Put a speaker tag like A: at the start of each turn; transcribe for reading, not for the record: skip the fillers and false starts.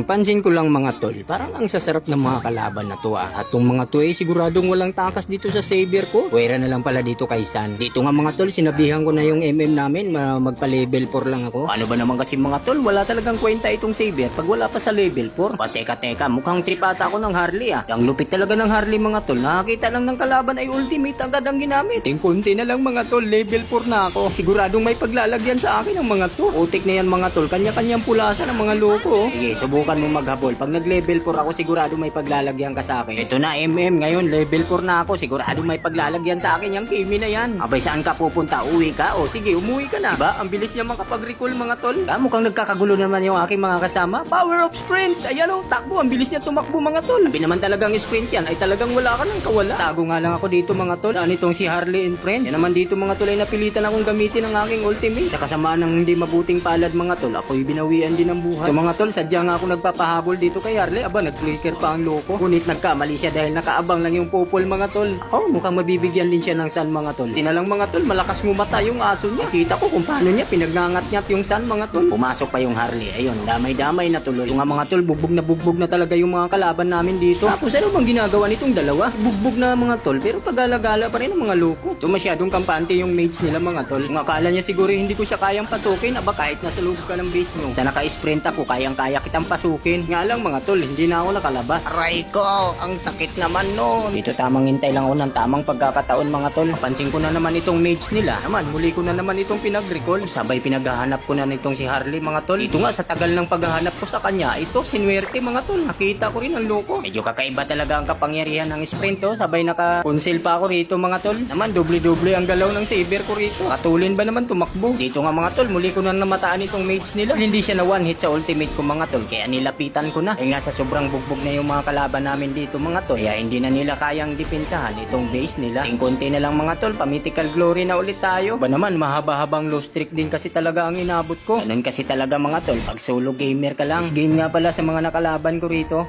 A: Pansin ko lang mga tol, parang ang sasarap ng mga kalaban na to At tong mga to siguradong walang takas dito sa saber ko. Pwera na lang pala dito kay San. Dito nga mga tol, sinabihan ko na yung MM namin, magpa-level 4 lang ako. Ano ba naman kasi mga tol, wala talagang kwenta itong saber pag wala pa sa level 4. Teka, mukhang trip ata ako ng Harley Ang lupit talaga ng Harley mga tol. Nakakita lang ng kalaban ay ultimate agad ang ginamit. Konti na lang mga tol, level 4 na ako. Siguradong may paglalagyan sa akin ng mga to. Utik na yan mga tol, kanya-kanyang pulasan ng mga loko. Sige, subukan mo maghabol. Pag nag-level 4 ako, sigurado may paglalagyan ka sa akin. Ito na MM, ngayon level 4 na ako. Sigurado may paglalagyan sa akin yung Kimi na yan. Abay, saan ka pupunta? Uwi ka? O sige, umuwi ka na. Diba? Ang bilis niya makapag-recall mga tol. Mukhang nagkakagulo naman yung aking mga kasama. Power of sprint! Ayan o, takbo. Ang bilis niya tumakbo mga tol. Sabi naman talagang sprint yan ay talagang wala ka ng kawala. Tago nga lang ako dito mga tol. Ano itong si Harley and Friends? Yan naman dito mga tol ay napilitan akong gamitin ang aking ultimate. Sa kasamaan ng hindi mabuting palad mga tol, ako'y binawian din ng buhay. Ito mga tol, sadya nga ako nagpapahabol dito kay Harley. Aba, nag-flicker pa ang loko. Ngunit nagkamali siya dahil nakaabang lang yung popol mga tol. Mukhang mabibigyan din siya ng San mga tol. Tinalang mga tol, malakas mumata yung aso niya. Kita ko kung paano niya pinagngangat-ngat yung San mga tol. Pumasok pa yung Harley. Ayun, damay-damay na tuloy. Yung mga tol, bugbog na talaga yung mga kalaban namin dito. Tapos ano bang ginagawa nitong dalawa? Bugbog na mga tol, pero pag-alagala pa rin ang mga loko. Ito masyadong kampante yung mates nila mga tol. Kung akala niya siguro hindi ko siya kayang pasukin, aba kahit nasa loob ka ng base nyo. Basta naka-sprint ako, kayang-kaya kitang pasukin. Nga lang mga tol, hindi na ako nakalabas. Aray ko, ang sakit naman nun. Dito tamang hintay lang ako ng tamang pagkakataon mga tol. Pansin ko na naman itong mates nila. Muli ko na naman itong pinag-recall. Sabay pinaghahanap ko na nitong si Harley mga tol. Ito nga sa tagal ng paghahanap ko sa kanya, ito sinuwerte mga tol. Nakita ko rin ang loko. Medyo kakaiba talaga ang kapangyarihan ng sprint Sabay naka-conceal pa ako rito mga tol. Doble-doble ang galaw ng saber ko rito. Katulin ba naman tumakbo? Dito nga mga tol, muli ko na namataan itong mates nila. Hindi siya na one hit sa ultimate ko mga tol. Kaya nilapitan ko na. Nga sa sobrang bugbog na yung mga kalaban namin dito mga tol. Kaya hindi na nila kayang depensahan itong base nila. Konti na lang mga tol, pa-mythical glory na ulit tayo. Ba naman, mahaba-habang low streak din kasi talaga ang inabot ko. Ganun kasi talaga mga tol, pag solo gamer ka lang. Game nga pala sa mga nakalaban ko rito.